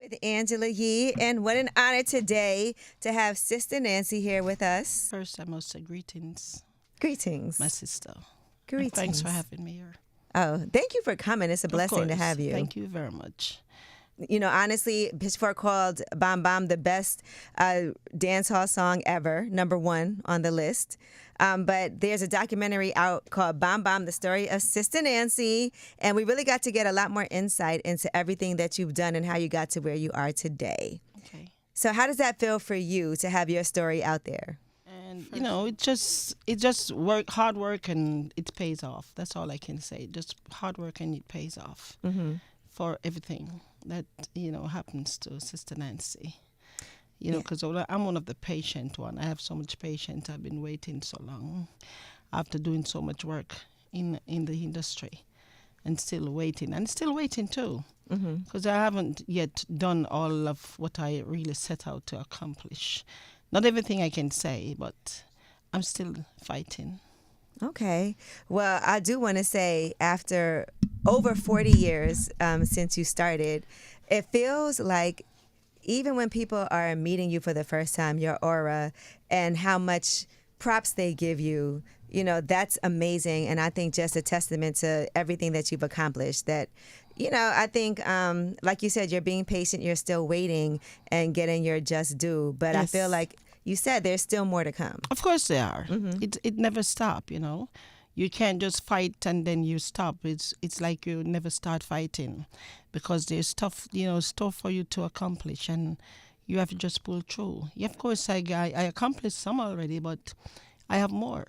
With Angela Yee, and what an honor today to have Sister Nancy here with us. First, I must say greetings, my Greetings. sister. And thanks for Greetings. having me here. Oh, thank you for coming. It's a Of blessing to course. have you. Thank you very much. You know, honestly, Pitchfork called Bam Bam the best dance hall song ever, number one on the list. But there's a documentary out called Bam Bam, the story of Sister Nancy. And we really got to get a lot more insight into everything that you've done and how you got to where you are today. Okay. So how does that feel for you to have your story out there? And it just hard work, and it pays off. That's all I can say. Just hard work, and it pays off for everything that happens to Sister Nancy. Because I'm one of the patient one. I have so much patience. I've been waiting so long after doing so much work in the industry, and still waiting too. Because I haven't yet done all of what I really set out to accomplish. Not everything I can say, but I'm still fighting. Okay. Well, I do want to say after over 40 years since you started, it feels like even when people are meeting you for the first time, your aura and how much props they give you, that's amazing. And I think just a testament to everything that you've accomplished that, I think, like you said, you're being patient, you're still waiting and getting your just due. But I feel Yes. like you said there's still more to come. Of course they are. It never stop. You can't just fight and then you stop. It's like you never start fighting, because there's stuff for you to accomplish, and you have to just pull through. Yeah, of course, I accomplished some already, but I have more.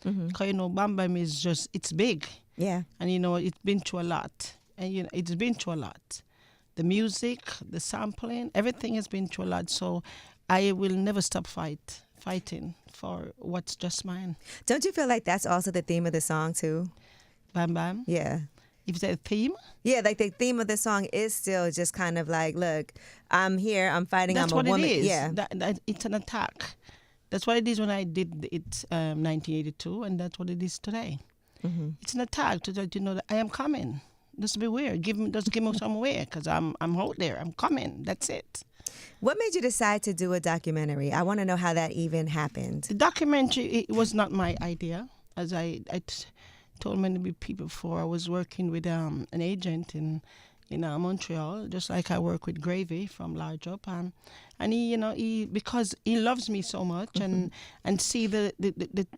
Because Bam Bam is it's big, Yeah. and it's been through a lot, and it's been through a lot. The music, the sampling, everything has been through a lot. So I will never stop fighting for what's just mine. Don't you feel like that's also the theme of the song too? Bam Bam. Yeah. If there's a theme, Yeah, like the theme of the song is still just kind of like, look, I'm here, I'm fighting, that's I'm what a woman. it is. Yeah. That it's an attack. That's what it is when I did it 1982, and that's what it is today. It's an attack to let you know that I am coming. Just be weird. Just give me some way, because I'm out there. I'm coming. That's it. What made you decide to do a documentary? I want to know how that even happened. The documentary, it was not my idea. As I told many people before, I was working with an agent in Montreal, just like I work with Gravy from Large Up, and he because he loves me so much, and see the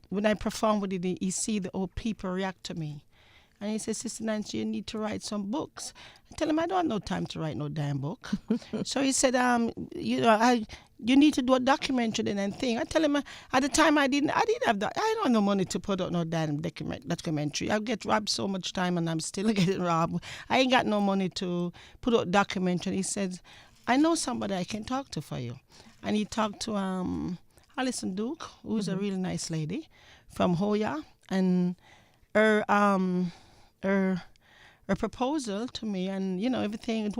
when I perform with it, he see the old people react to me. And he says, Sister Nancy, you need to write some books. I tell him, I don't have no time to write no damn book. So he said, you need to do a documentary and thing. I tell him, at the time I didn't have that. I don't have no money to put out no damn documentary. I get robbed so much time, and I'm still getting robbed. I ain't got no money to put out documentary. He said, I know somebody I can talk to for you. And he talked to Alison Duke, who's a really nice lady from Hoya, and her proposal to me, and everything,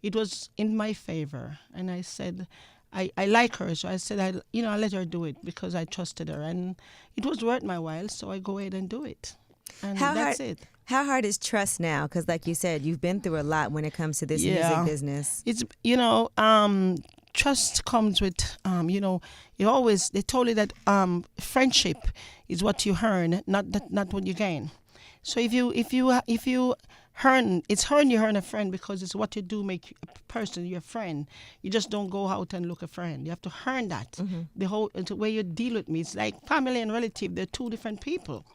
it was in my favor. And I said, I like her, so I said I let her do it because I trusted her, and it was worth my while, so I go ahead and do it, and that's it. How hard is trust now? Because like you said, you've been through a lot when it comes to this music business. It's trust comes with they told you that friendship is what you earn, not what you gain. So if you earn, you earn a friend, because it's what you do make a person your friend. You just don't go out and look a friend. You have to earn that. The way you deal with me, it's like family and relative. They're two different people.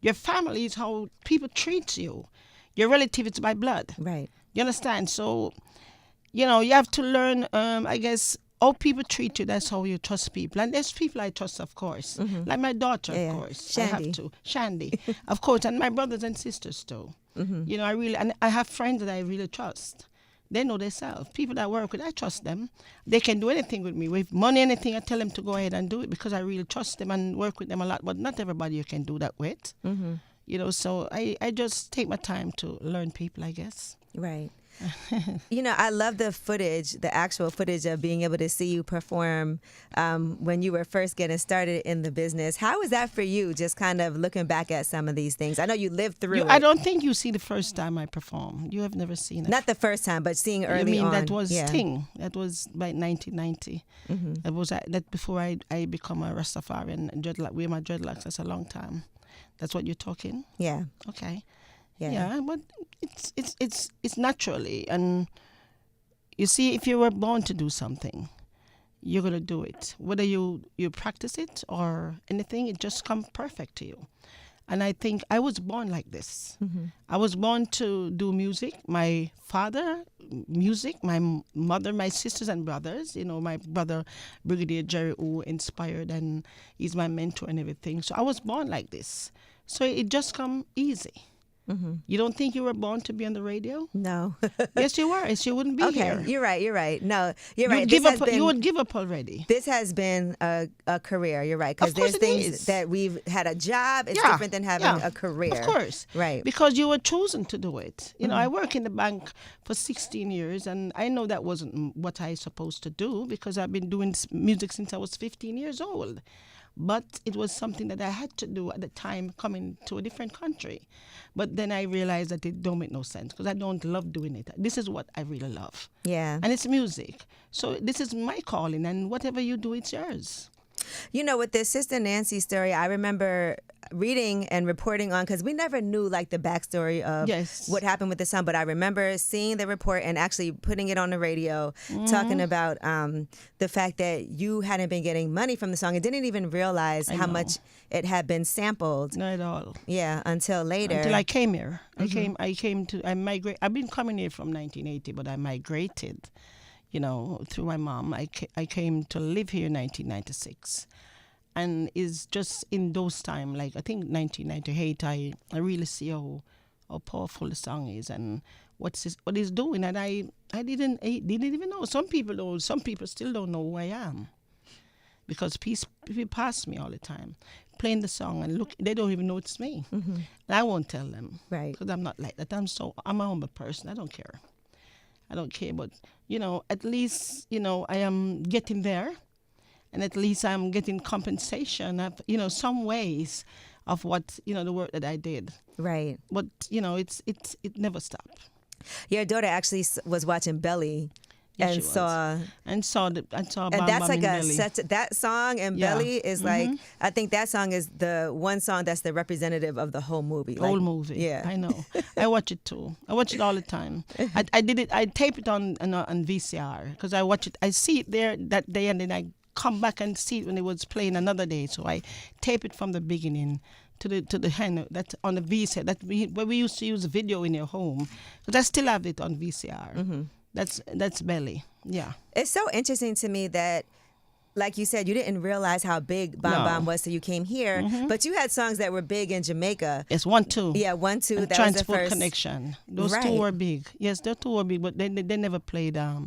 Your family is how people treat you. Your relative is by blood. Right. You understand? So, you have to learn, I guess, how people treat you. That's how you trust people. And there's people I trust, of course. Like my daughter, Yeah. of course. Shandy. I have to. Shandy, of course. And my brothers and sisters, too. I have friends that I really trust. They know themselves. People that I work with, I trust them. They can do anything with me. With money, anything, I tell them to go ahead and do it, because I really trust them and work with them a lot. But not everybody you can do that with. So I just take my time to learn people, I guess. Right. I love the footage, the actual footage of being able to see you perform when you were first getting started in the business. How was that for you, just kind of looking back at some of these things? I know you lived through it. I don't think you see the first time I performed. You have never seen it. Not the first time, but seeing early on. You mean that was Sting. That was by 1990. That was that before I become a Rastafarian. Wear my dreadlocks. That's a long time. That's what you're talking? Yeah. Okay. Yeah, but it's naturally, and you see, if you were born to do something, you're gonna do it. Whether you practice it or anything, it just comes perfect to you. And I think I was born like this. I was born to do music. My father, music. My mother, my sisters and brothers. My brother, Brigadier Jerry, who inspired, and he's my mentor and everything. So I was born like this. So it just come easy. You don't think you were born to be on the radio? No. Yes, you were. Else you wouldn't be here. Okay, you're right. No, you're right. You would give up already. This has been a career. You're right. Because there's things that we've had a job. It's different than having a career. Of course. Right. Because you were chosen to do it. I work in the bank for 16 years, and I know that wasn't what I was supposed to do because I've been doing music since I was 15 years old. But it was something that I had to do at the time coming to a different country. But then I realized that it don't make no sense because I don't love doing it. This is what I really love. Yeah. And it's music. So this is my calling, and whatever you do, it's yours. With this Sister Nancy story, I remember reading and reporting on, because we never knew like the backstory of what happened with the son, but I remember seeing the report and actually putting it on the radio, talking about the fact that you hadn't been getting money from the song and didn't even realize how much it had been sampled. Not at all. Yeah, until later. Until I came here. I migrated. I've been coming here from 1980, but I migrated. Through my mom. I came to live here in 1996. And it's just in those times, like I think 1998, I really see how powerful the song is and what it's doing. And I didn't even know. Some people know. Some people still don't know who I am. Because people pass me all the time, playing the song and look, they don't even know it's me. And I won't tell them. Right. Because I'm not like that. I'm a humble person. I don't care. But, at least, I am getting there. And at least I'm getting compensation of, some ways of what, the work that I did. Right. But, it never stopped. Your daughter actually was watching Belly. And saw Bam and Bam that's like Belly. that song and Belly is like, I think that song is the one song that's the representative of the whole movie. Whole movie. Yeah, I know. I watch it too. I watch it all the time. I did it. I tape it on VCR because I watch it. I see it there that day, and then I come back and see it when it was playing another day. So I tape it from the beginning to the hand that's on the VCR. Where we used to use video in your home, because I still have it on VCR. That's Belly. Yeah. It's so interesting to me that, like you said, you didn't realize how big Bam Bam was till you came here. But you had songs that were big in Jamaica. Yes, 1 2. Yeah, 1 2. And that Transport was the first Connection. Those two were big. Yes, those two were big, but they never played. I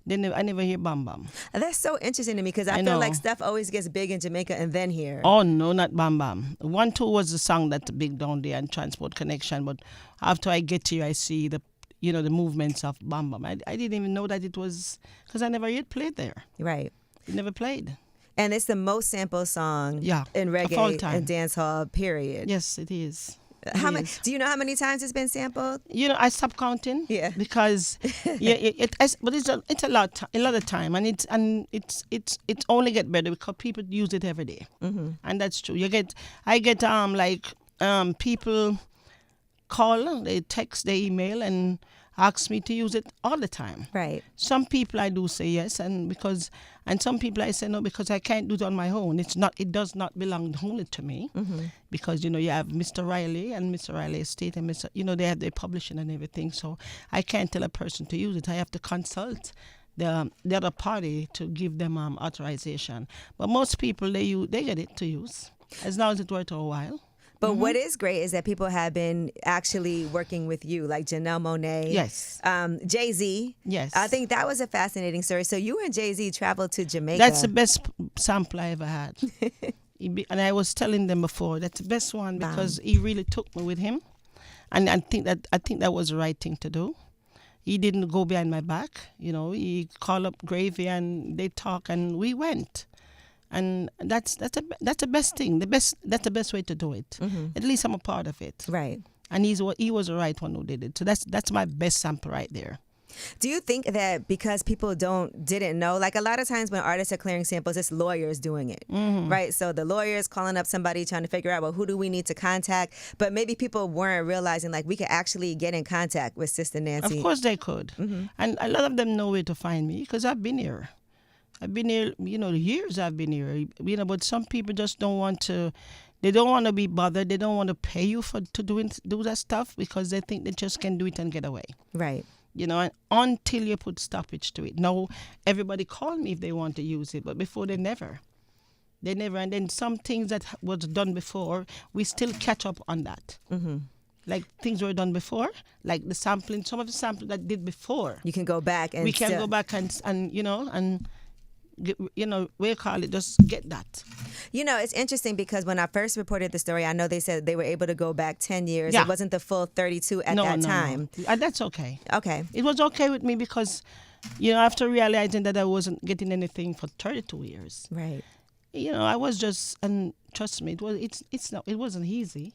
never hear Bam Bam. That's so interesting to me because I feel like stuff always gets big in Jamaica and then here. Oh no, not Bam Bam. 1 2 was the song that's big down there and Transport Connection. But after I get here, I see the movements of Bam Bam. I didn't even know that it was, because I never yet played there. Right. It never played. And it's the most sampled song in reggae and dancehall, period. Yes, it is. Do you know how many times it's been sampled? I stopped counting. Yeah. Because but it's a lot of time, and it's only get better because people use it every day. And that's true. I get people call, they text, they email, and ask me to use it all the time. Right. Some people I do say yes, and some people I say no because I can't do it on my own. It does not belong only to me, because you have Mr. Riley and Mr. Riley Estate and they have their publishing and everything. So I can't tell a person to use it. I have to consult the other party to give them authorization. But most people they get it to use as long as it works for a while. But what is great is that people have been actually working with you, like Janelle Monáe. Yes. Jay-Z. Yes. I think that was a fascinating story. So you and Jay-Z traveled to Jamaica. That's the best sample I ever had. And I was telling them before, that's the best one because he really took me with him. And I think that was the right thing to do. He didn't go behind my back. He called up Gravy and they talk and we went. And that's the best thing. That's the best way to do it. Mm-hmm. At least I'm a part of it. Right. And he was the right one who did it. So that's my best sample right there. Do you think that because people didn't know, like a lot of times when artists are clearing samples, it's lawyers doing it, right? So the lawyers calling up somebody trying to figure out, well, who do we need to contact? But maybe people weren't realizing like we could actually get in contact with Sister Nancy. Of course they could. Mm-hmm. And a lot of them know where to find me because I've been here. Years I've been here. But some people just don't want to. They don't want to be bothered. They don't want to pay you to do that stuff because they think they just can do it and get away. Right. And until you put stoppage to it. Now, everybody call me if they want to use it, but before they never. And then some things that was done before, we still catch up on that. Mm-hmm. Like things were done before, like the sampling, some of the sampling that did before. You can go back and we can go back and just get that. It's interesting because when I first reported the story, I know they said they were able to go back 10 years. Yeah. It wasn't the full 32 at that time. No. And that's okay. Okay. It was okay with me because, after realizing that I wasn't getting anything for 32 years. Right. I was just, and trust me, it wasn't easy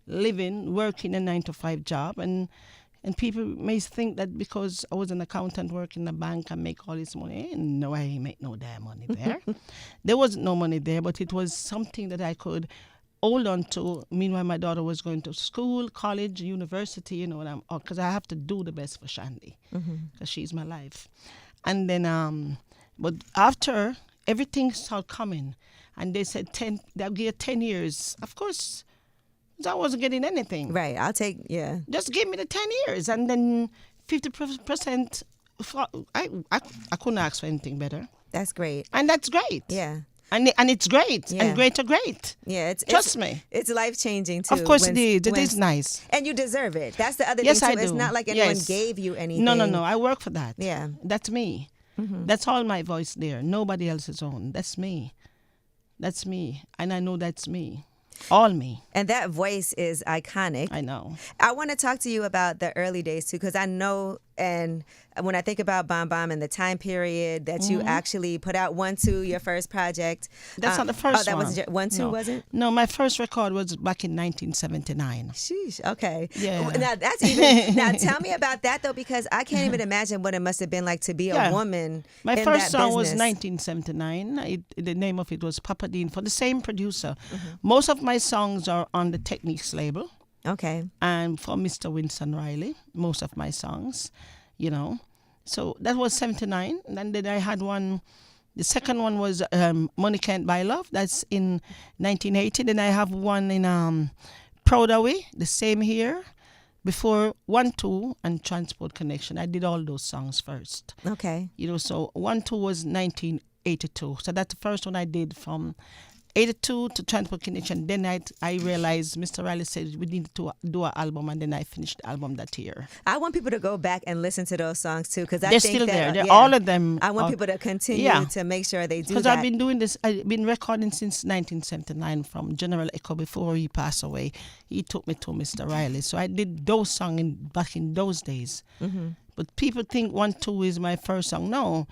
working a 9-to-5 job and people may think that because I was an accountant working in a bank and make all this money. No, I ain't make no damn money there. There wasn't no money there, but it was something that I could hold on to. Meanwhile, my daughter was going to school, college, university, because I have to do the best for Shandy because she's my life. And then, but after everything started coming, and they said they'll give 10 years. Of course, I wasn't getting anything. Right. I'll take, yeah. Just give me the 10 years and then 50%. I couldn't ask for anything better. That's great. And that's great. Yeah. And it's great. Yeah. And great are great. Yeah. Trust me. It's life-changing, too. Of course it is. It is nice. And you deserve it. That's the other yes, thing, too. I do. It's not like anyone gave you anything. No. I work for that. Yeah. That's me. Mm-hmm. That's all my voice there. Nobody else's own. That's me. That's me. And I know that's me. All me. And that voice is iconic. I know. I want to talk to you about the early days, too, because I know, and when I think about Bom Bom and the time period that you actually put out 1-2, your first project. That's not the first one. Oh, that was 1-2, wasn't? No, my first record was back in 1979. Sheesh, okay. Yeah. Now, that's even, now tell me about that, though, because I can't even imagine what it must have been like to be a woman My in first that song business. was 1979. The name of it was Papa Dean for the same producer. Most of my songs are on the Techniques label. Okay. And for Mr. Winston Riley, most of my songs, So that was 79. And then I had one, the second one was Money Can't Buy Love. That's in 1980. Then I have one in Proud Away, the same year, before 1-2 and Transport Connection. I did all those songs first. Okay. So 1-2 was 1982. So that's the first one I did from 82 to Transport Connection. Then I realized Mr. Riley said we need to do an album, and then I finished the album that year. I want people to go back and listen to those songs too, because I They're think still that, there. They're all of them. I want people to continue to make sure they do that. Because I've been doing this. I've been recording since 1979 from General Echo before he passed away. He took me to Mr. Riley, so I did those songs back in those days. Mm-hmm. But people think 1-2 is my first song. No.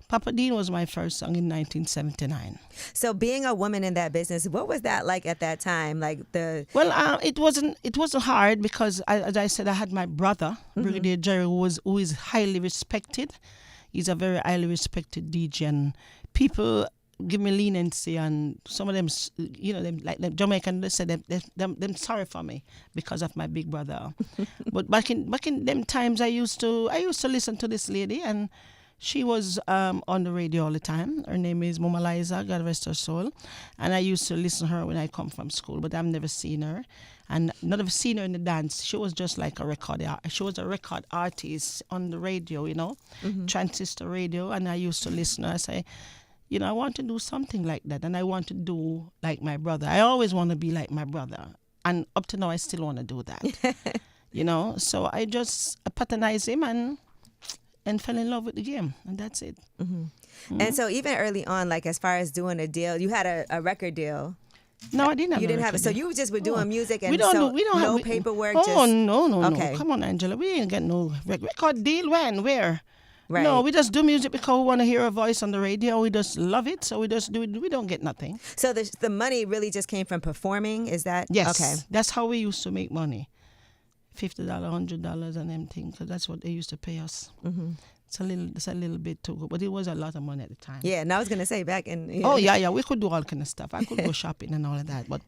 Papa Dean was my first song in 1979. So being a woman in that business, what was that like at that time? It wasn't hard because, as I said, I had my brother, Brigadier Jerry, who is highly respected. He's a very highly respected DJ, and people give me leniency, and some of them, them like the Jamaican, they said them sorry for me because of my big brother. But back in them times, I used to listen to this lady, and she was on the radio all the time. Her name is Mama Liza, God rest her soul. And I used to listen to her when I come from school, but I've never seen her. And never seen her in the dance. She was just like a record artist on the radio, transistor radio. And I used to listen to her. I say, I want to do something like that. And I want to do like my brother. I always want to be like my brother. And up to now, I still want to do that. So I just patronize him and fell in love with the game, and that's it. Mm-hmm. Mm-hmm. And so even early on, like as far as doing a deal, you had a record deal. No, I didn't have You no didn't have record it. So deal. you just were doing Oh. music and We don't so do, we don't no have paperwork. Oh just, no. okay. Come on, Angela. We ain't get no record deal. When? Where? Right. No, we just do music because we want to hear a voice on the radio. We just love it, so we just do it. We don't get nothing. So the money really just came from performing. Is that Yes. okay? That's how we used to make money. $50, $100, and them things, because that's what they used to pay us. Mm-hmm. It's a little bit too good, but it was a lot of money at the time. Yeah, and I was gonna say back in. Oh yeah, we could do all kind of stuff. I could go shopping and all of that, but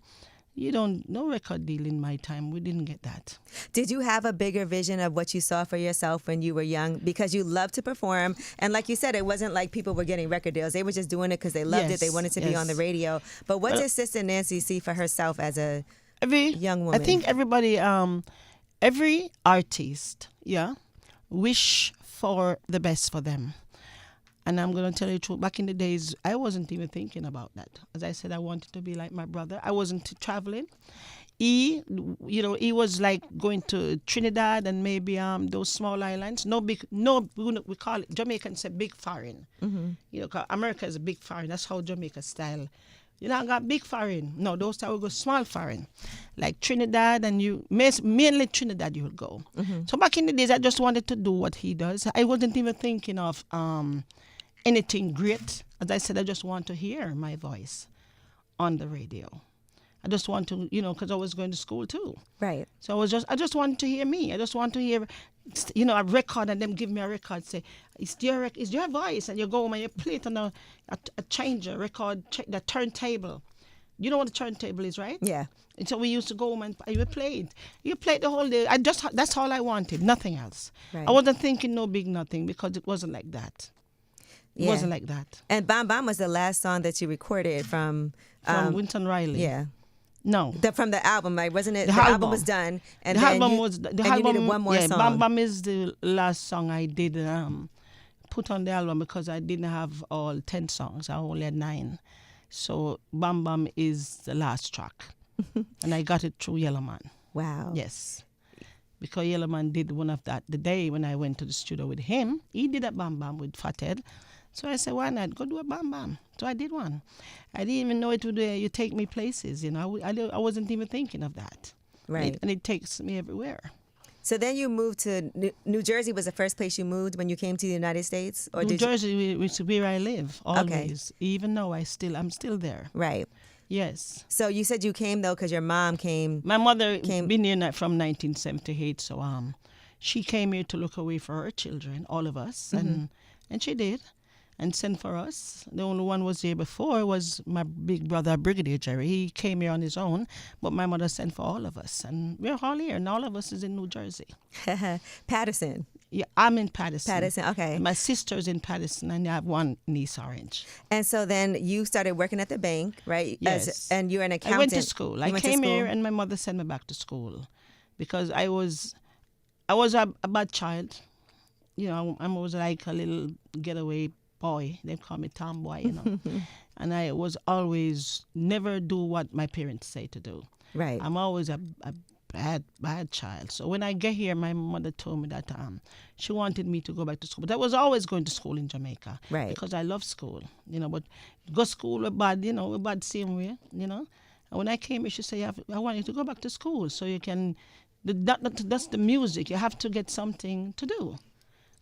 no record deal in my time. We didn't get that. Did you have a bigger vision of what you saw for yourself when you were young? Because you loved to perform, and like you said, it wasn't like people were getting record deals. They were just doing it because they loved it. They wanted to be on the radio. But what did Sister Nancy see for herself as a young woman? I think everybody, every artist, wish for the best for them. And I'm going to tell you the truth. Back in the days, I wasn't even thinking about that. As I said, I wanted to be like my brother. I wasn't traveling. He was like going to Trinidad and maybe those small islands. We call it, Jamaicans say big foreign. Mm-hmm. 'Cause America is a big foreign. That's how Jamaica style. I got big foreign. No, those time we go small foreign. Like Trinidad, and mainly Trinidad you would go. Mm-hmm. So back in the days, I just wanted to do what he does. I wasn't even thinking of anything great. As I said, I just want to hear my voice on the radio. I just want to, because I was going to school too. Right. So I just wanted to hear me. I just want to hear, a record, and them give me a record, say, it's your voice, and you go home and you play it on a changer, the turntable. You know what a turntable is, right? Yeah. And so we used to go home and you play it. You played the whole day. That's all I wanted, nothing else. Right. I wasn't thinking no big nothing, because it wasn't like that. It wasn't like that. And Bam Bam was the last song that you recorded from Winston Riley. Yeah. No. From the album, like, wasn't it? The album was done, and you needed one more song. Bam Bam is the last song I did put on the album, because I didn't have all 10 songs. I only had 9. So Bam Bam is the last track, and I got it through Yellowman. Wow. Yes. Because Yellowman did one of that the day when I went to the studio with him. He did a Bam Bam with Fathead. So I said, why not? Go do a Bam Bam. So I did one. I didn't even know it would you take me places. I wasn't even thinking of that. Right. And it takes me everywhere. So then you moved to New Jersey. Was the first place you moved when you came to the United States? Or New Jersey is where I live always. Okay. Even though I'm still there. Right. Yes. So you said you came though because your mom came. My mother been here from 1978. So she came here to look away for her children, all of us, and she did. And sent for us. The only one was here before was my big brother, Brigadier Jerry. He came here on his own, but my mother sent for all of us. And we're all here, and all of us is in New Jersey. Patterson. Yeah, I'm in Patterson. Patterson, okay. And my sister's in Patterson, and I have one in East Orange. And so then you started working at the bank, right? Yes. And you're an accountant. I went to school. I came here, and my mother sent me back to school because I was a bad child. I was like a little getaway boy. They call me tomboy, and I was always never do what my parents say to do. Right. I'm always a bad child. So when I get here, my mother told me that she wanted me to go back to school. But I was always going to school in Jamaica. Right. Because I love school, but go school was bad, we're bad same way, And when I came here, she said, I want you to go back to school so you can, that's the music. You have to get something to do.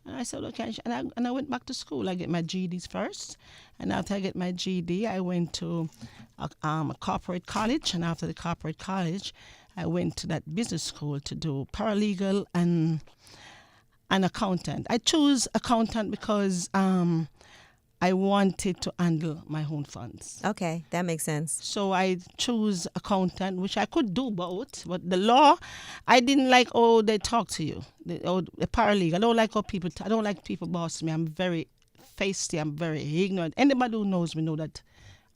And I said, okay, and I went back to school. I get my GEDs first, and after I get my GED, I went to a corporate college, and after the corporate college, I went to that business school to do paralegal and an accountant. I chose accountant because I wanted to handle my own funds. Okay, that makes sense. So I chose accountant, which I could do both. But the law, I didn't like how they talk to you. The paralegal, I don't like how people, I don't like people boss me. I'm very feisty, I'm very ignorant. Anybody who knows me know that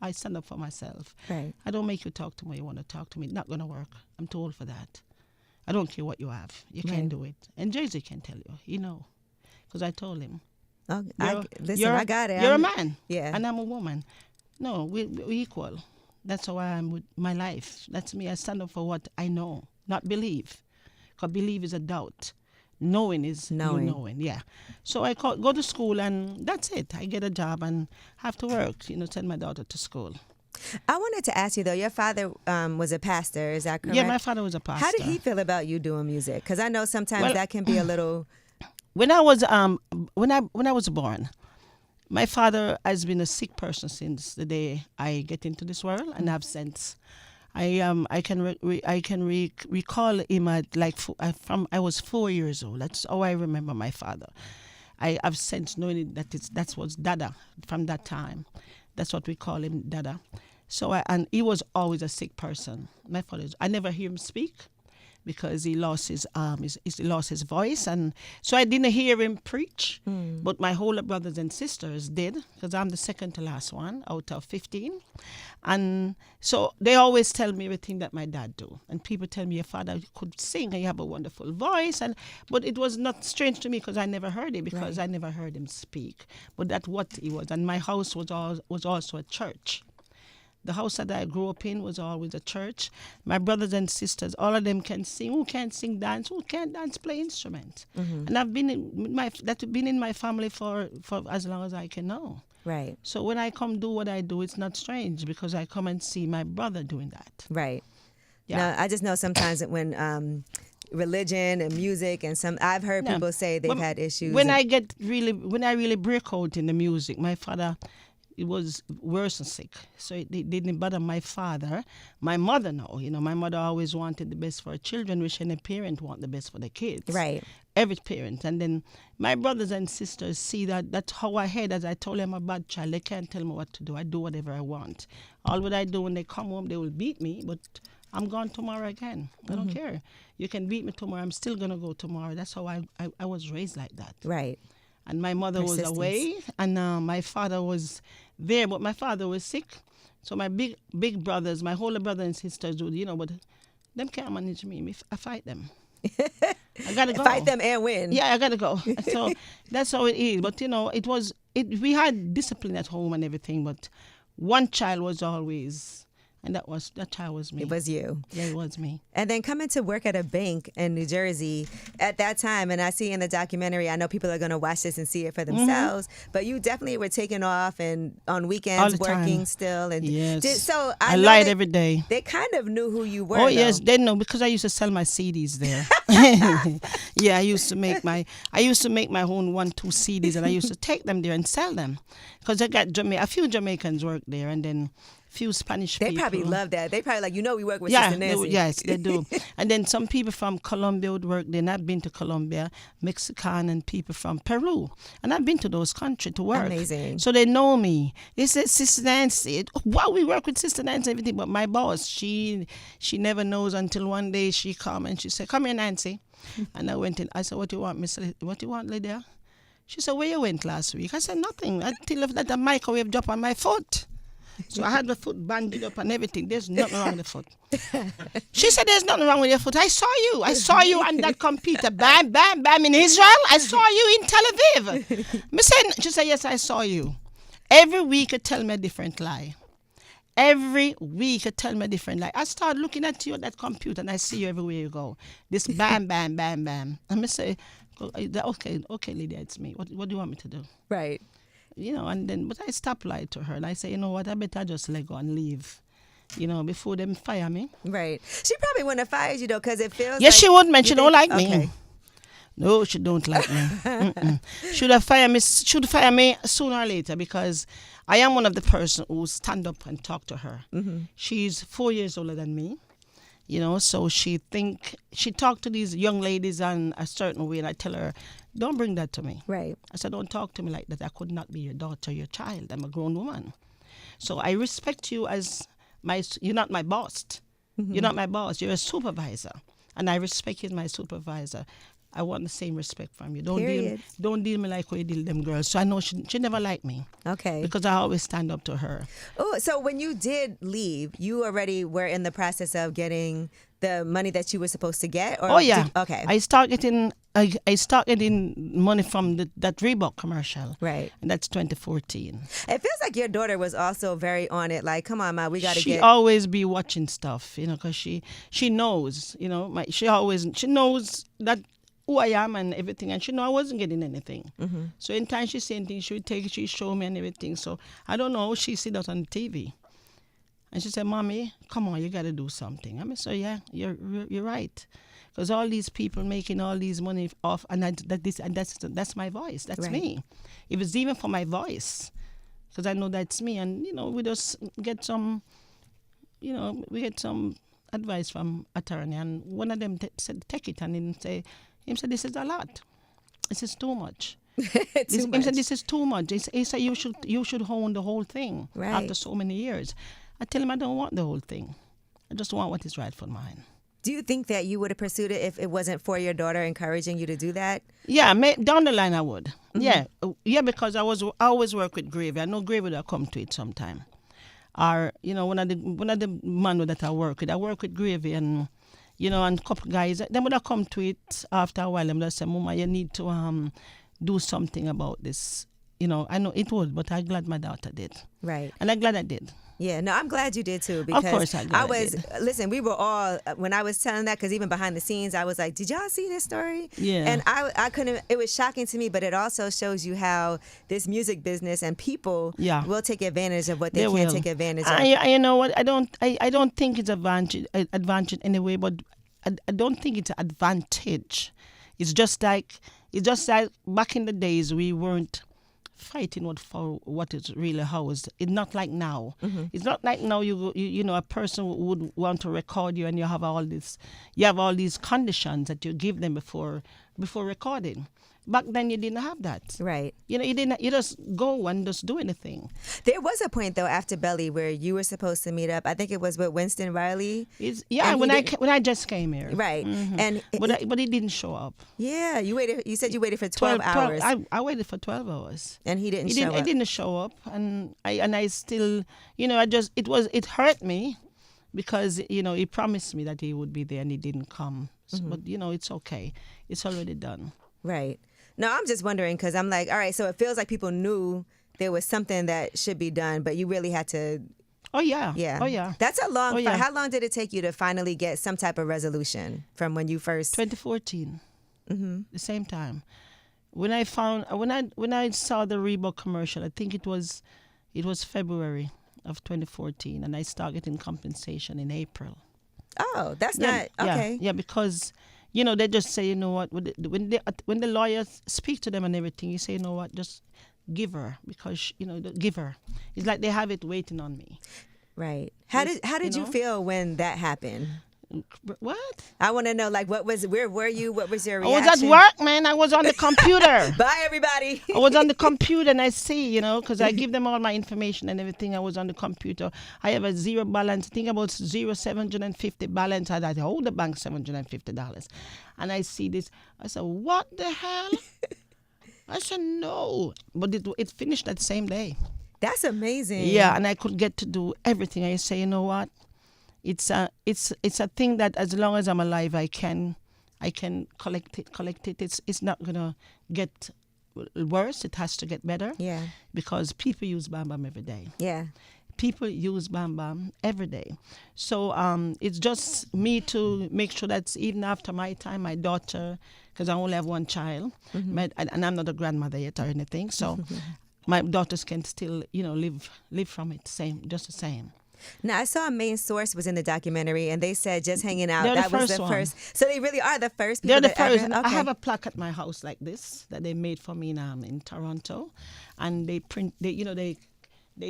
I stand up for myself. Right. I don't make you talk to me you want to talk to me. It's not going to work. I'm too old for that. I don't care what you have. You can't do it. And Jay-Z can tell you, because I told him. Oh, I got it. You're a man, yeah, and I'm a woman. No, we're equal. That's how I am with my life. That's me. I stand up for what I know, not believe. Because believe is a doubt. Knowing is knowing. Yeah. So I go to school, and that's it. I get a job and have to work, send my daughter to school. I wanted to ask you though. Your father was a pastor. Is that correct? Yeah, my father was a pastor. How did he feel about you doing music? Because I know sometimes Well, that can be a little. when I was born, my father has been a sick person since the day I get into this world, and I've since. I can recall him at from I was 4 years old. That's how I remember my father. I've since knowing that was Dada from that time. That's what we call him, Dada. So and he was always a sick person. My father, I never hear him speak because he lost his voice, and so I didn't hear him preach. But my older brothers and sisters did, because I'm the second to last one out of 15, and so they always tell me everything that my dad do. And people tell me your father could sing and you have a wonderful voice, but it was not strange to me because I never heard it, because I never heard him speak. But that's what he was, and my house was also a church. The house that I grew up in was always a church. My brothers and sisters, all of them can sing. Who can't sing, dance? Who can't dance, play instruments? And I've been in my family for as long as I can know. Right. So when I come do what I do, it's not strange because I come and see my brother doing that. Right. Yeah. No, I just know sometimes that when religion and music and I've heard people say they've had issues. When I really break out in the music, my father, it was worse than sick. So it didn't bother my father. My mother, no. My mother always wanted the best for her children, which any parent want the best for their kids. Right. Every parent. And then my brothers and sisters see that's how I head. As I told them, I'm a bad child. They can't tell me what to do. I do whatever I want. All what I do when they come home, they will beat me, but I'm gone tomorrow again. I don't care. You can beat me tomorrow. I'm still going to go tomorrow. That's how I was raised like that. Right. And my mother was away, and my father was there, but my father was sick. So my big brothers, my older brothers and sisters would, but them can't manage me. I fight them. I gotta go. Fight them and win. Yeah, I gotta go. So that's how it is. But we had discipline at home and everything, but one child was always. And that child was me. It was you. Yeah, it was me. And then coming to work at a bank in New Jersey at that time, and I see in the documentary, I know people are going to watch this and see it for themselves, but you definitely were taking off and on weekends working time. still. And yes. So I lied every day. They kind of knew who you were. Oh, yes, they know because I used to sell my CDs there. Yeah, I used to make my own 1-2 CDs, and I used to take them there and sell them because I got a few Jamaicans work there, and then few Spanish people. They probably love that. They probably we work with Sister Nancy. Yes, they do. And then some people from Colombia would work there. And I've been to Colombia, Mexican, and people from Peru. And I've been to those countries to work. Amazing. So they know me. They said, Sister Nancy, wow, we work with Sister Nancy and everything. But my boss, she never knows until one day she come and she said, come here, Nancy. And I went in. I said, what do you want, Miss? What do you want, Lydia? She said, where you went last week? I said, nothing. Until that the microwave dropped on my foot. So I had my foot banded up and everything. There's nothing wrong with the foot. She said, there's nothing wrong with your foot. I saw you on that computer. Bam, bam, bam in Israel. I saw you in Tel Aviv. She said, yes, I saw you. Every week you tell me a different lie. Every week you tell me a different lie. I start looking at you at that computer and I see you everywhere you go. This bam, bam, bam, bam. And I say, okay, Lydia, it's me. What do you want me to do? Right. But I stopped lying to her. And I say, you know what, I better just let go and leave, before them fire me. Right. She probably wouldn't have fired you, though, because it feels yes, like... she would, man. She don't like me. Okay. No, she don't like me. Should fire me sooner or later because I am one of the person who stand up and talk to her. Mm-hmm. She's 4 years older than me. So she talked to these young ladies in a certain way, and I tell her, don't bring that to me. Right. I said, don't talk to me like that. I could not be your daughter, your child. I'm a grown woman. So I respect you as you're not my boss. Mm-hmm. You're not my boss. You're a supervisor. And I respect you as my supervisor. I want the same respect from you. Don't deal me like how you deal them girls. So I know she never liked me. Okay. Because I always stand up to her. Oh, so when you did leave, you already were in the process of getting the money that you were supposed to get? Or okay. I start getting money from that Reebok commercial. Right. And that's 2014. It feels like your daughter was also very on it. Like, come on, Ma, we got to get... She always be watching stuff, because she knows, she knows that who I am and everything, and she know I wasn't getting anything. Mm-hmm. So in time she saying things, she would take it, she show me and everything. So I don't know, she see that on TV. And she said, Mommy, come on, you got to do something. I mean, so yeah, you're right. Because all these people making all these money off, and that's my voice. That's Right. me. If it's even for my voice, because I know that's me. And, we just get some, we get some advice from attorney. And one of them said, take it. And him said, this is a lot. This is too much. Too much. Him said, this is too much. He said, you should own the whole thing Right. after so many years. I tell him I don't want the whole thing. I just want what is rightful mine. Do you think that you would have pursued it if it wasn't for your daughter encouraging you to do that? Yeah, down the line I would. Yeah, because I always work with Gravy. I know Gravy would have come to it sometime. Or one of the men that I work with Gravy, and and a couple guys. They would have come to it after a while. They would have said, Mama, you need to do something about this. I know it would, but I'm glad my daughter did. Right. And I'm glad I did. Yeah, no, I'm glad you did too, because Of course I did. Listen, we were all, when I was telling that, because even behind the scenes, I was like, did y'all see this story? Yeah. And I couldn't, it was shocking to me, but it also shows you how this music business and people will take advantage of what they can't take advantage of. You know what? I don't think it's advantage anyway, but I don't think it's an advantage. It's just like back in the days we weren't fighting for what is really housed. It's not like now. Mm-hmm. It's not like now a person would want to record you and you have all these conditions that you give them before recording. Back then you didn't have that. Right. You just go and just do anything. There was a point though after Belly where you were supposed to meet up. I think it was with Winston Riley. When I just came here. Right. Mm-hmm. And but he didn't show up. Yeah, you said you waited for 12 hours. I waited for 12 hours. And he didn't show up. He didn't show up, and I still, it hurt me because he promised me that he would be there and he didn't come. Mm-hmm. But it's okay. It's already done. Right. No, I'm just wondering because I'm like, all right, so it feels like people knew there was something that should be done, but you really had to. Oh, yeah. Yeah. Oh, yeah. That's a long fight. Yeah. How long did it take you to finally get some type of resolution from when you first? 2014. Mm-hmm. The same time. When I saw the Reebok commercial, I think it was February of 2014, and I started getting compensation in April. Oh, that's not okay. Yeah, because they just say, what, when the lawyers speak to them and everything, you say, you know what, just give her, because give her. It's like they have it waiting on me. Right. How did you feel when that happened? What? I want to know, like, where were you? What was your reaction? I was at work, man. I was on the computer. Bye, everybody. I was on the computer, and I see, because I give them all my information and everything. I was on the computer. I have a zero balance. Think about $750 balance. I hold the bank $750. And I see this. I said, what the hell? I said, no. But it finished that same day. That's amazing. Yeah, and I could get to do everything. I say, you know what? It's a thing that as long as I'm alive, I can collect it. It's not gonna get worse. It has to get better. Yeah. Because people use Bam Bam every day. Yeah. People use Bam Bam every day. So it's just me to make sure that even after my time, my daughter, because I only have one child, mm-hmm. and I'm not a grandmother yet or anything, so my daughters can still live from it just the same. Now, I saw a main source was in the documentary, and they said just hanging out. They're that the was first the one. first. So they really are the first people. They're the first. Ever, okay. I have a plaque at my house like this that they made for me in Toronto, and they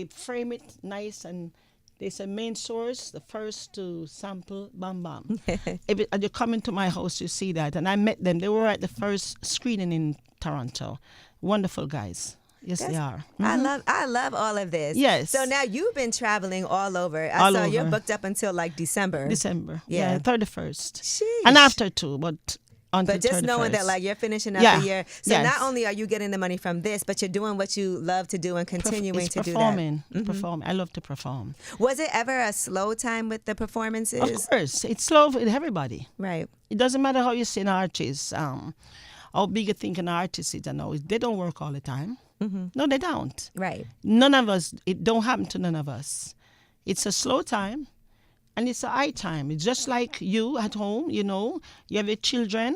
frame it nice, and they say main source, the first to sample Bam Bam. If you come into my house, you see that, and I met them. They were at the first screening in Toronto. Wonderful guys. Yes, they are. Mm-hmm. I love all of this. Yes. So now you've been traveling all over. I saw you're booked up until like December. Yeah, 31st. Sheesh. And after too, but until just 31st. knowing that like you're finishing up the year. So not only are you getting the money from this, but you're doing what you love to do and continuing to do that. Mm-hmm. Performing. I love to perform. Was it ever a slow time with the performances? Of course. It's slow with everybody. Right. It doesn't matter how you see an artist, how big you think an artist is. They don't work all the time. Mm-hmm. No, they don't. Right. None of us, it don't happen to none of us. It's a slow time and it's a high time. It's just like you at home, you have your children.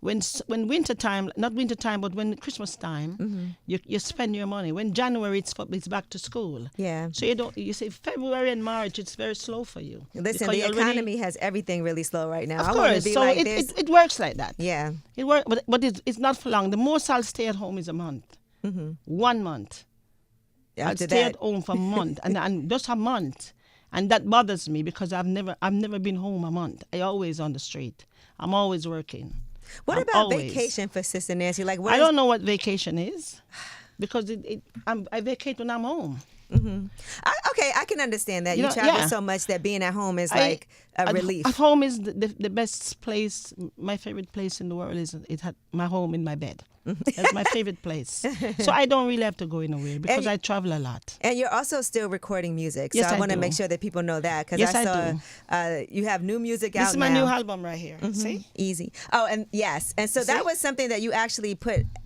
when winter time, not winter time, but when Christmas time, you spend your money. When January it's back to school. Yeah. So you say February and March it's very slow for you. Listen, because the economy has everything really slow right now. Of I want to course, be so like it works like that. Yeah. It works, but it's not for long. The most I'll stay at home is a month. 1 month. I'll stay at home for a month, and just a month, and that bothers me because I've never been home a month. I always on the street. I'm always working. What about vacation for Sister Nancy? Like, I don't know what vacation is, because I vacate when I'm home. Okay, I can understand that. You travel so much that being at home is like a relief. At home is the best place. My favorite place in the world is my home in my bed. That's my favorite place. So I don't really have to go anywhere because I travel a lot. And you're also still recording music. So Yes, I I want to do. make sure that people know that. Because Yes, I I saw you have new music out now. This is my new album right here. See? Easy. Oh, and yes. And so that was something that you actually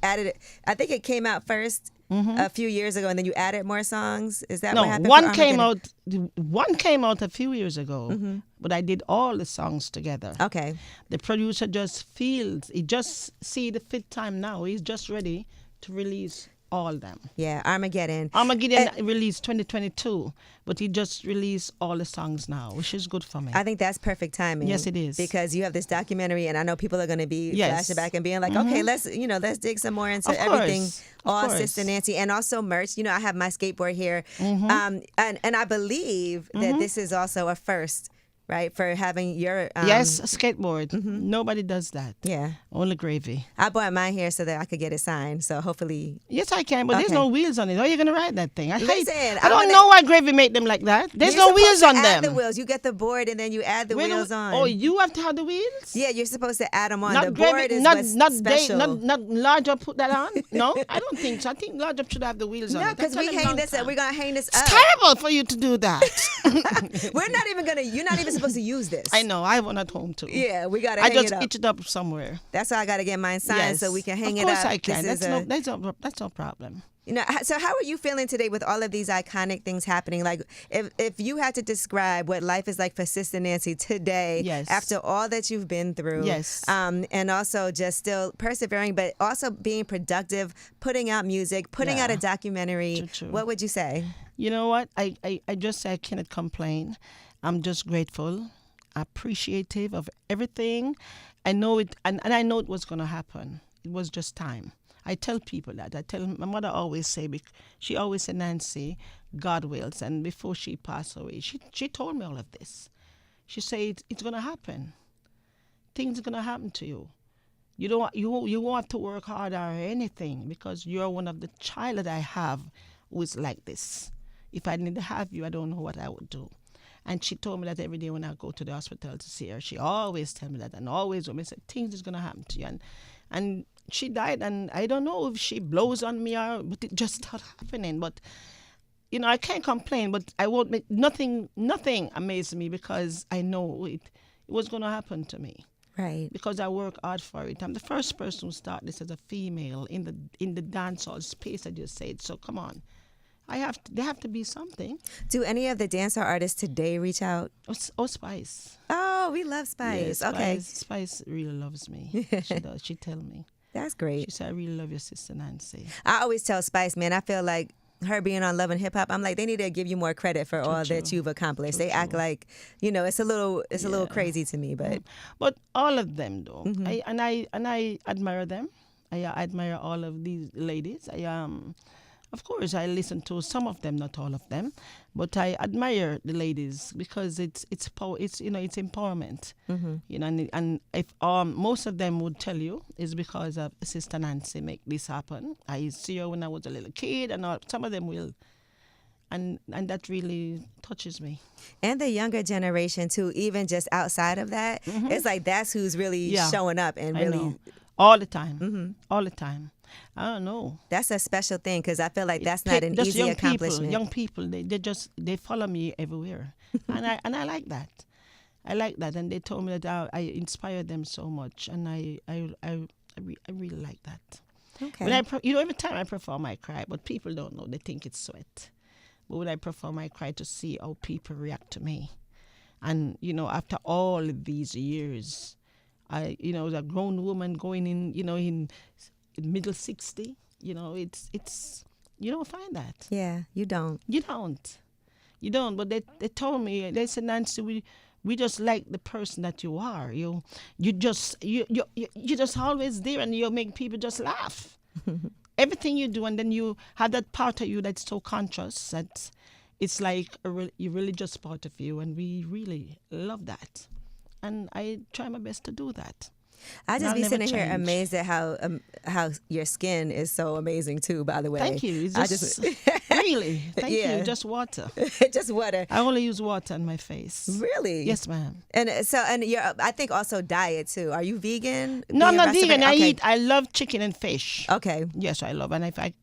added. I think it came out first a few years ago, and then you added more songs. Is that what happened? One came out a few years ago, but I did all the songs together. Okay. The producer he just see the fit time now. He's just ready to release all them. Yeah, Armageddon. Armageddon released 2022, but he just released all the songs now, which is good for me. I think that's perfect timing. Yes, it is. Because you have this documentary, and I know people are going to be flashing back and being like, okay, let's dig some more into everything. All Sister Nancy, and also merch. I have my skateboard here, and I believe that this is also a first, right, for having your yes, a skateboard. Nobody does that. Yeah, only Gravy. I bought mine here so that I could get it signed. So hopefully, yes, I can. But there's no wheels on it. How are you gonna ride that thing? I don't know why Gravy made them like that. There's no wheels on them. The wheels. You get the board and then you add the wheels on. Oh, you have to have the wheels? Yeah, you're supposed to add them on. Not the Gravy, board is not special. not Large Up put that on. No, I don't think so. I think Large Up should have the wheels on it. No, because we're gonna hang this up. It's terrible for you to do that. We're not even gonna. You're not even supposed to use this. I know. I have one at home too. Yeah, we gotta hang it up. I just itch it up somewhere. That's why I gotta get mine signed so we can hang it up. Of course I can. That's no problem. So how are you feeling today with all of these iconic things happening? Like, if you had to describe what life is like for Sister Nancy today, after all that you've been through, and also just still persevering, but also being productive, putting out music, putting out a documentary, True. What would you say? You know what? I just say I cannot complain. I'm just grateful, appreciative of everything. I know it, and I know it was going to happen. It was just time. I tell people that. My mother always say, she always said, Nancy, God wills. And before she passed away, she told me all of this. She said, it's going to happen. Things are going to happen to you. You won't have to work harder or anything because you're one of the child that I have who is like this. If I didn't have you, I don't know what I would do. And she told me that every day when I go to the hospital to see her, she always tell me that, and always when I said, things is going to happen to you. And she died, and I don't know if she blows on me but it just started happening. But, I can't complain, but I won't make nothing amazes me because I know it was going to happen to me. Right. Because I work hard for it. I'm the first person who started this as a female in the dancehall space, I just said. So come on. There have to be something. Do any of the dancer artists today reach out? Oh, Spice. Oh, we love Spice. Yeah, okay. Spice really loves me. She does. She tell me. That's great. She said, I really love your sister Nancy. I always tell Spice, man, I feel like her being on Love and Hip Hop, I'm like, they need to give you more credit for all that you've accomplished. They act like, it's a little crazy to me, but all of them though, I admire them. I admire all of these ladies. Of course, I listen to some of them, not all of them, but I admire the ladies because it's power. It's empowerment. And if most of them would tell you is because of Sister Nancy make this happen. I see her when I was a little kid, and some of them will, and that really touches me. And the younger generation too, even just outside of that, it's like that's who's really showing up and really all the time, all the time. I don't know. That's a special thing because I feel like that's not an easy accomplishment. Young people, they follow me everywhere, and I like that. I like that, and they told me that I inspired them so much, and I really like that. Okay. When every time I perform, I cry, but people don't know. They think it's sweat. But when I perform, I cry to see how people react to me, and after all of these years, was a grown woman going in, in middle 60. It's you don't find that. Yeah, you don't. You don't. But they told me, they said, Nancy, we just like the person that you are. You just always there, and you make people just laugh. Everything you do, and then you have that part of you that's so conscious that it's like a religious part of you, and we really love that. And I try my best to do that. I just I'll be never sitting here change. amazed at how your skin is so amazing too. By the way, Thank you. It's I just, just really, thank Yeah. you. Just water. just water. I only use water on my face. Really? Yes, ma'am. And I think also diet too. Are you vegan? No, I'm Being not vegan. breastfed? I love chicken and fish. Okay. Yes, I love, and if I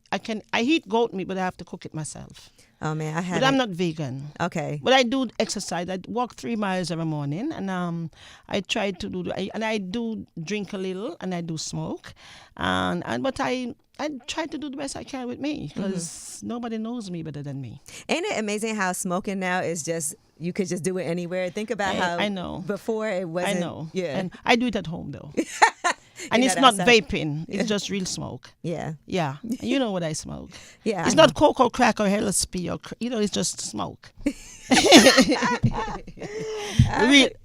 eat goat meat, but I have to cook it myself. Oh man, I had. But I'm not vegan. Okay. But I do exercise. I walk 3 miles every morning, and I try to do. And I do drink a little, and I do smoke, but I try to do the best I can with me because nobody knows me better than me. Ain't it amazing how smoking now is just you could just do it anywhere? Think about how I know. before it wasn't. I know. Yeah. And I do it at home though. And You're it's not outside. vaping. It's just real smoke. Yeah. Yeah. You know what I smoke. Yeah. It's I know. not cocoa, crack, or LSP, or it's just smoke.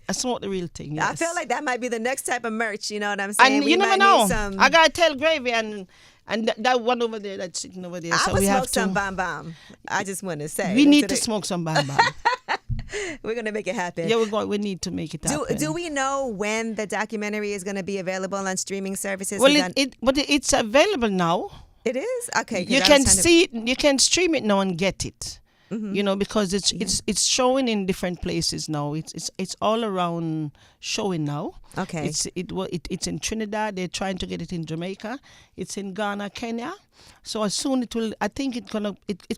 I smoke the real thing. Yes. I feel like that might be the next type of merch. You know what I'm saying? And We you never might know. need some- I gotta tell Gravy and that one over there that's sitting over there. I so would we smoke have to. some bomb bomb. I just want to say We need Instead to of- smoke some bam bam. We're gonna make it happen. Yeah, we need to make it happen. Do we know when the documentary is going to be available on streaming services? Well, Is that- it's available now. it is okay. 'cause You I was can trying to- see it. You can stream it now and get it. Because it's showing in different places now. It's all around showing now. Okay. It's in Trinidad. They're trying to get it in Jamaica. It's in Ghana, Kenya. So as soon it will, I think it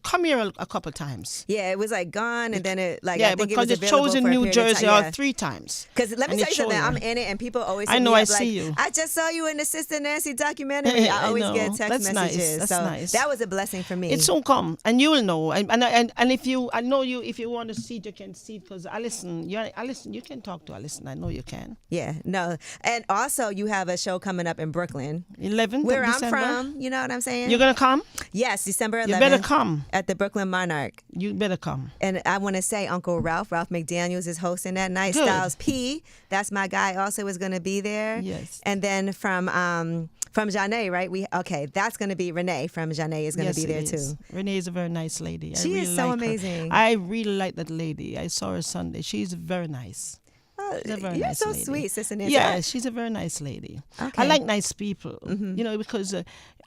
come here a couple times. Yeah, it was like gone, and then it like Yeah, I think because it was it available shows in for a New period of Jersey time. 3 times. Because let me And tell you it's something, showing I'm her. in it, and people always I hit know, me I up like, see you. I just saw you in the Sister Nancy documentary. I I always know. get text That's nice. messages, That's so nice. that was a blessing for me. It soon come, and you will know. And if you, I know you. If you want to see it, you can see it because Alison, you can talk to Alison. I know you can. Yeah, no, and also you have a show coming up in Brooklyn, 11th where of I'm December. from. You know what I'm saying? You're gonna come. Yes, December 11th. You better come. At the Brooklyn Monarch. You better come. And I want to say Uncle Ralph McDaniels is hosting that night. Good. Styles P, that's my guy, also is going to be there. Yes. And then from Janae, right? That's going to be Renee from Janae is going to be there too. Renee is a very nice lady. She is so like her. amazing. I really like that lady. I saw her Sunday. She's very nice. She's a very You're nice so lady. sweet, Sister Nancy. Yeah, she's a very nice lady. Okay. I like nice people, because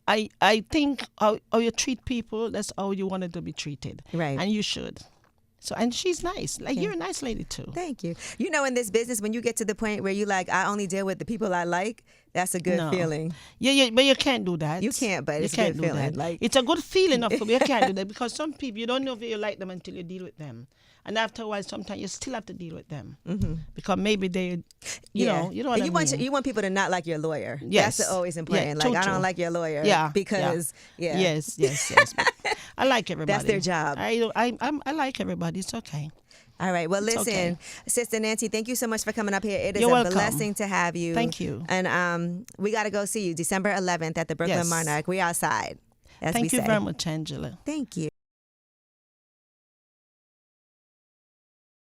I think how you treat people, that's how you wanted to be treated. Right. And you should. So, and she's nice. Like, you're a nice lady too. Thank you. You know, in this business, when you get to the point where you like, I only deal with the people I like, that's a good No. feeling. Yeah, but you can't do that. You can't, but You it's a can't good do feeling. that. Like, It's a good feeling, of course, but you can't do that because some people, you don't know if you like them until you deal with them. And after a while, sometimes you still have to deal with them because maybe they, you know what and I mean. you want people to not like your lawyer. Yes. That's always important. Yeah, like, I true. don't like your lawyer. Yeah, Because, yeah. Yes. I like everybody. That's their job. I like everybody. It's okay. All right. Well, It's listen, okay. Sister Nancy, thank you so much for coming up here. It is You're a welcome. blessing to have you. Thank you. And we got to go see you December 11th at the Brooklyn Yes. Monarch. We're outside, as we Thank you say. very much, Angela. Thank you.